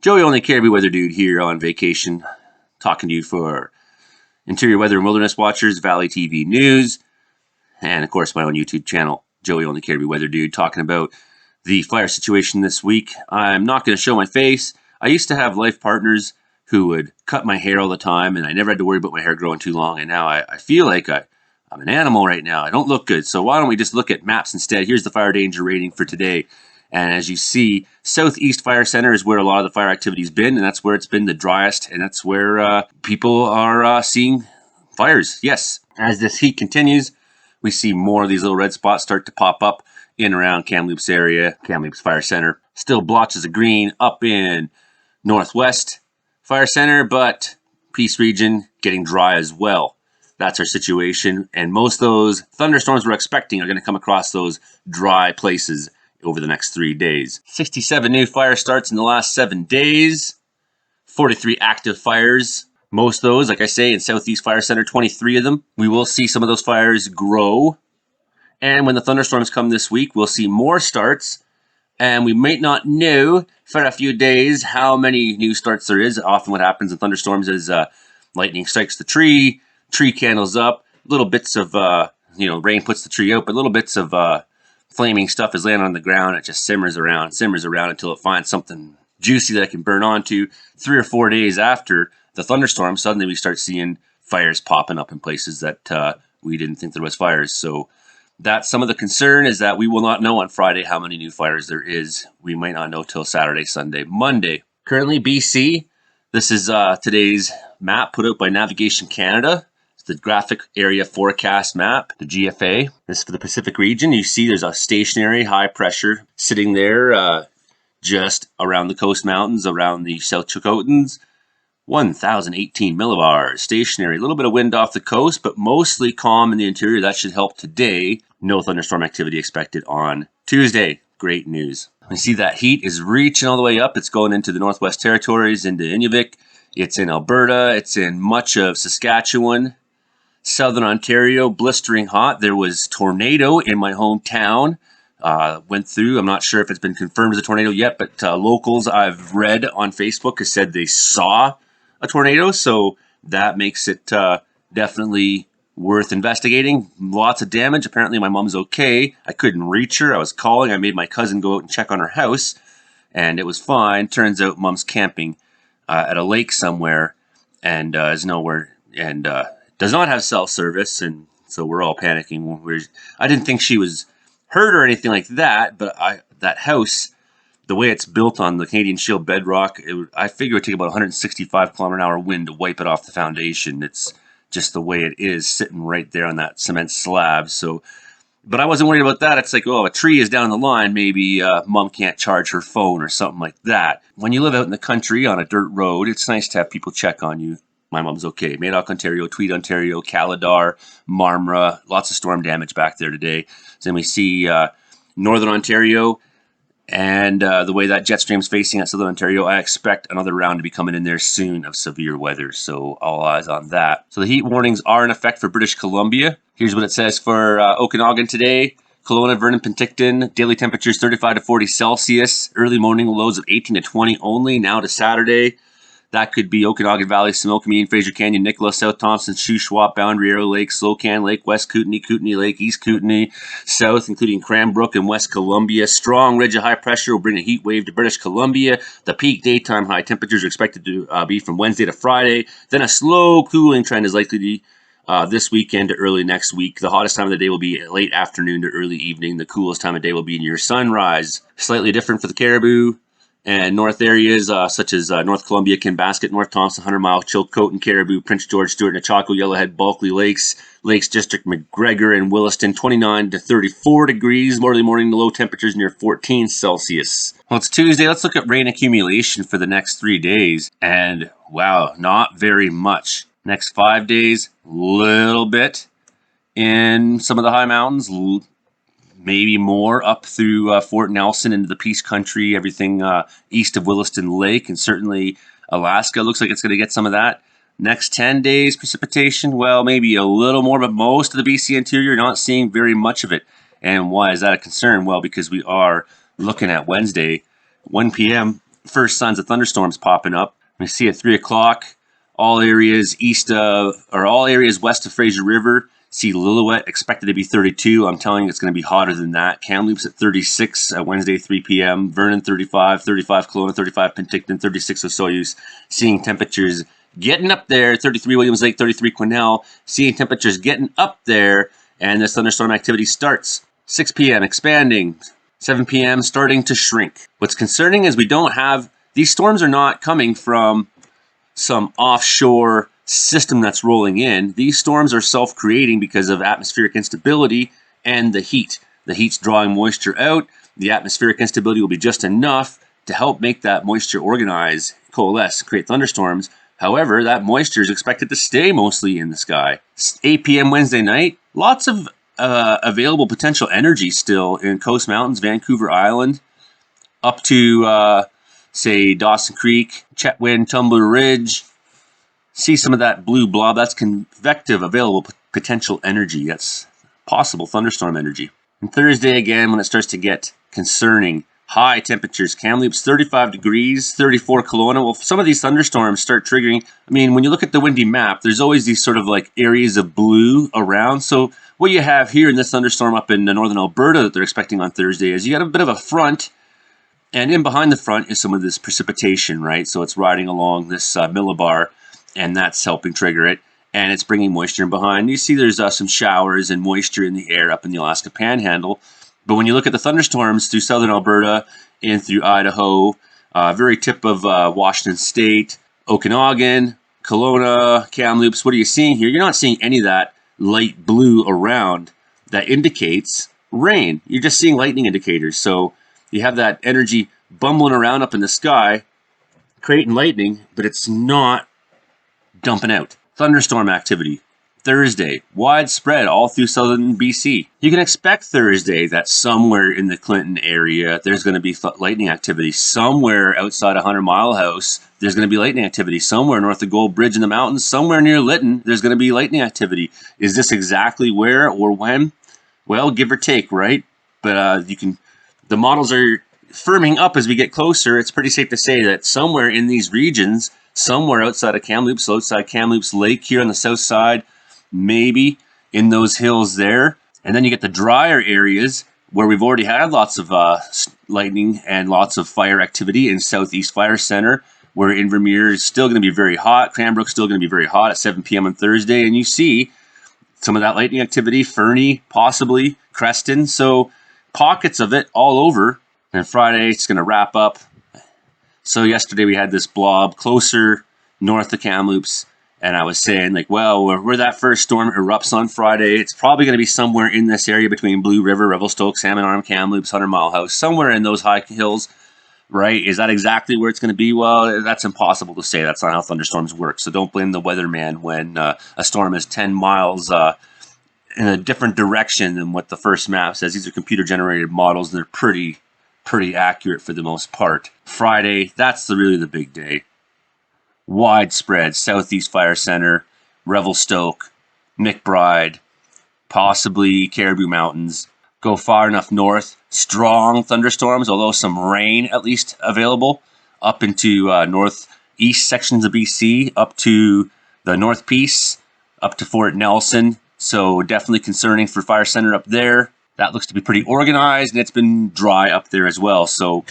Joey Only Caribou Weather Dude here on vacation, talking to you for interior weather and wilderness watchers, Valley TV News, and of course my own YouTube channel, Joey Only Caribou Weather Dude, talking about the fire situation this week. I'm not going to show my face. I used to have life partners who would cut my hair all the time, and I never had to worry about my hair growing too long, and now I feel like I'm an animal right now. I don't look good, so why don't we just look at maps instead? Here's the fire danger rating for today. And as you see, Southeast Fire Center is where a lot of the fire activity's been, and that's where it's been the driest, and that's where people are seeing fires. Yes, as this heat continues, we see more of these little red spots start to pop up in around Kamloops area, Kamloops Fire Center. Still blotches of green up in Northwest Fire Center, but Peace Region getting dry as well. That's our situation, and most of those thunderstorms we're expecting are going to come across those dry places over the next 3 days. 67 new fire starts in the last 7 days. 43 active fires. Most of those, like I say, in Southeast Fire Center, 23 of them. We will see some of those fires grow. And when the thunderstorms come this week, we'll see more starts. And we might not know for a few days how many new starts there is. Often what happens in thunderstorms is lightning strikes the tree candles up, little bits of, rain puts the tree out, but little bits of flaming stuff is laying on the ground. It just simmers around until it finds something juicy that it can burn onto. 3 or 4 days after the thunderstorm, suddenly we start seeing fires popping up in places that we didn't think there was fires. So that's some of the concern, is that we will not know on Friday how many new fires there is. We might not know till Saturday, Sunday, Monday. Currently, BC. This is today's map put out by Navigation Canada. The graphic area forecast map, the GFA. This is for the Pacific region. You see there's a stationary high pressure sitting there just around the coast mountains, around the South Chilcotins. 1,018 millibars, stationary. A little bit of wind off the coast, but mostly calm in the interior. That should help today. No thunderstorm activity expected on Tuesday. Great news. You see that heat is reaching all the way up. It's going into the Northwest Territories, into Inuvik. It's in Alberta. It's in much of Saskatchewan. Southern Ontario, blistering hot. There was tornado in my hometown. Went through. I'm not sure if it's been confirmed as a tornado yet, but locals I've read on Facebook have said they saw a tornado, so that makes it definitely worth investigating. Lots of damage. Apparently my mom's okay. I couldn't reach her. I was calling. I made my cousin go out and check on her house, and it was fine. Turns out mom's camping at a lake somewhere, and is nowhere, and does not have cell service, and so we're all panicking. I didn't think she was hurt or anything like that, but that house, the way it's built on the Canadian Shield bedrock, I figure it would take about 165 km/h wind to wipe it off the foundation. It's just the way it is, sitting right there on that cement slab. So, but I wasn't worried about that. It's like, oh, a tree is down the line. Maybe mom can't charge her phone or something like that. When you live out in the country on a dirt road, it's nice to have people check on you. My mom's okay. Madoc, Ontario, Tweed, Ontario, Calidar, Marmora, lots of storm damage back there today. Then we see Northern Ontario, and the way that jet stream's facing at Southern Ontario, I expect another round to be coming in there soon of severe weather. So all eyes on that. So the heat warnings are in effect for British Columbia. Here's what it says for Okanagan today. Kelowna, Vernon, Penticton, daily temperatures 35 to 40 Celsius. Early morning lows of 18 to 20 only. Now to Saturday. That could be Okanagan Valley, Similkameen, Fraser Canyon, Nicola, South Thompson, Shuswap, Boundary Arrow Lake, Slocan Lake, West Kootenay, Kootenay Lake, East Kootenay, South, including Cranbrook and West Columbia. Strong ridge of high pressure will bring a heat wave to British Columbia. The peak daytime high temperatures are expected to be from Wednesday to Friday. Then a slow cooling trend is likely to be this weekend to early next week. The hottest time of the day will be late afternoon to early evening. The coolest time of day will be near sunrise. Slightly different for the caribou. And north areas such as North Columbia, Kinbasket, North Thompson, 100 Mile, Chilcotin, Caribou, Prince George, Stewart, Nechako, Yellowhead, Bulkley Lakes, Lakes District, McGregor, and Williston, 29 to 34 degrees. Early morning, the low temperatures near 14 Celsius. Well, it's Tuesday. Let's look at rain accumulation for the next 3 days. And wow, not very much. Next 5 days, little bit in some of the high mountains. Maybe more up through Fort Nelson into the Peace Country, everything east of Williston Lake, and certainly Alaska looks like it's going to get some of that. Next 10 days, precipitation, well, maybe a little more, but most of the BC interior, not seeing very much of it. And why is that a concern? Well, because we are looking at Wednesday, 1 p.m., first signs of thunderstorms popping up. We see at 3 o'clock, all areas west of Fraser River. See Lillooet expected to be 32. I'm telling you, it's going to be hotter than that. Kamloops at 36 at Wednesday, 3 p.m. Vernon 35, 35 Kelowna, 35 Penticton, 36 Osoyoos. Seeing temperatures getting up there. 33 Williams Lake, 33 Quesnel. Seeing temperatures getting up there, and this thunderstorm activity starts. 6 p.m. expanding. 7 p.m. starting to shrink. What's concerning is we don't have, these storms are not coming from some offshore system that's rolling in. These storms are self-creating because of atmospheric instability and the heat. The heat's drawing moisture out. The atmospheric instability will be just enough to help make that moisture organize, coalesce, create thunderstorms. However, that moisture is expected to stay mostly in the sky. 8 p.m. Wednesday night, lots of available potential energy still in Coast Mountains, Vancouver Island, up to, say, Dawson Creek, Chetwynd, Tumbler Ridge. See some of that blue blob. That's convective available potential energy. That's possible thunderstorm energy. And Thursday again, when it starts to get concerning, high temperatures. Kamloops 35 degrees, 34 Kelowna. Well, some of these thunderstorms start triggering. I mean, when you look at the windy map, there's always these sort of like areas of blue around. So what you have here in this thunderstorm up in northern Alberta that they're expecting on Thursday is you got a bit of a front, and in behind the front is some of this precipitation, right? So it's riding along this millibar, and that's helping trigger it, and it's bringing moisture in behind. You see there's some showers and moisture in the air up in the Alaska Panhandle. But when you look at the thunderstorms through southern Alberta and through Idaho, very tip of Washington State, Okanagan, Kelowna, Kamloops, what are you seeing here? You're not seeing any of that light blue around that indicates rain. You're just seeing lightning indicators. So you have that energy bumbling around up in the sky, creating lightning, but it's not dumping out. Thunderstorm activity. Thursday, widespread all through southern BC. You can expect Thursday that somewhere in the Clinton area, there's going to be lightning activity. Somewhere outside 100 Mile House, there's going to be lightning activity. Somewhere north of Gold Bridge in the mountains, somewhere near Lytton, there's going to be lightning activity. Is this exactly where or when? Well, give or take, right? But the models are firming up as we get closer. It's pretty safe to say that somewhere in these regions, somewhere outside of Kamloops, outside Kamloops Lake here on the south side, maybe in those hills there. And then you get the drier areas where we've already had lots of lightning and lots of fire activity in Southeast Fire Center, where Invermere is still going to be very hot. Cranbrook's still going to be very hot at 7 p.m. on Thursday. And you see some of that lightning activity, Fernie, possibly, Creston. So pockets of it all over. And Friday, it's going to wrap up. So yesterday we had this blob closer north of Kamloops. And I was saying, like, well, where that first storm erupts on Friday, it's probably going to be somewhere in this area between Blue River, Revelstoke, Salmon Arm, Kamloops, 100 Mile House, somewhere in those high hills, right? Is that exactly where it's going to be? Well, that's impossible to say. That's not how thunderstorms work. So don't blame the weatherman when a storm is 10 miles in a different direction than what the first map says. These are computer-generated models. They're pretty accurate for the most part. Friday, that's really the big day. Widespread Southeast Fire Center, Revelstoke, McBride, possibly Caribou Mountains. Go far enough north, strong thunderstorms, although some rain at least available, up into northeast sections of BC, up to the North Peace, up to Fort Nelson. So definitely concerning for Fire Center up there. That looks to be pretty organized, and it's been dry up there as well. So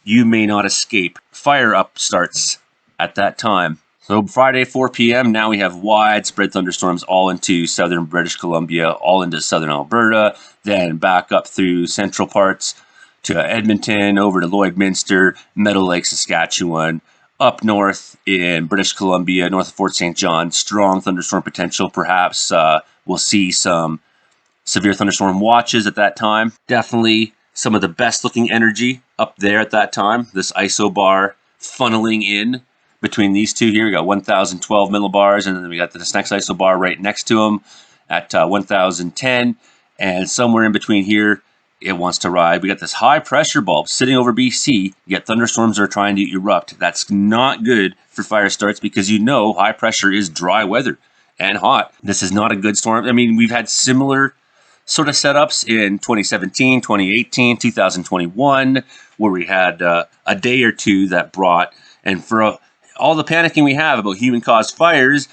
you may not escape fire up starts at that time. So Friday, 4 p.m., now we have widespread thunderstorms all into southern British Columbia, all into southern Alberta, then back up through central parts to Edmonton, over to Lloydminster, Meadow Lake, Saskatchewan, up north in British Columbia, north of Fort St. John, strong thunderstorm potential. Perhaps we'll see some severe thunderstorm watches at that time. Definitely some of the best looking energy up there at that time. This isobar funneling in between these two here. We got 1,012 millibars, and then we got this next isobar right next to them at 1,010. And somewhere in between here, it wants to ride. We got this high pressure bulb sitting over BC, yet thunderstorms are trying to erupt. That's not good for fire starts because you know high pressure is dry weather and hot. This is not a good storm. I mean, we've had similar sort of setups in 2017, 2018, 2021, where we had a day or two that brought, and for all the panicking we have about human-caused fires,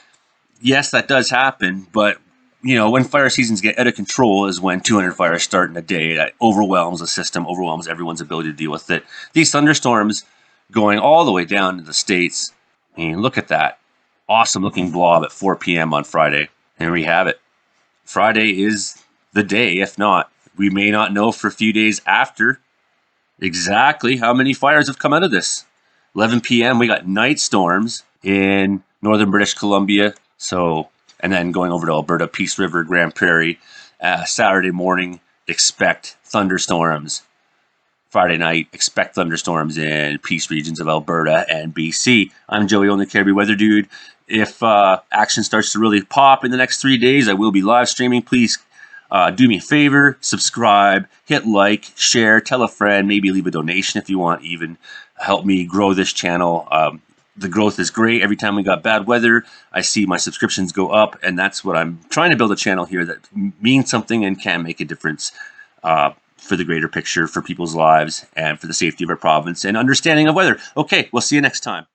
yes, that does happen, but you know, when fire seasons get out of control is when 200 fires start in a day. That overwhelms the system, overwhelms everyone's ability to deal with it. These thunderstorms going all the way down to the States. I mean, look at that. Awesome looking blob at 4 p.m. on Friday. And we have it. Friday is the day. If not, we may not know for a few days after exactly how many fires have come out of this. 11 p.m. we got night storms in northern British Columbia. So, and then going over to Alberta, Peace River, Grand Prairie. Saturday morning, expect thunderstorms. Friday night, expect thunderstorms in Peace regions of Alberta and BC. I'm Joey Only Caribbean Weather Dude. If action starts to really pop in the next 3 days, I will be live streaming. Please do me a favor, subscribe, hit like, share, tell a friend, maybe leave a donation if you want, even help me grow this channel. The growth is great. Every time we got bad weather, I see my subscriptions go up, and that's what I'm trying to build a channel here that means something and can make a difference for the greater picture, for people's lives, and for the safety of our province and understanding of weather. Okay, we'll see you next time.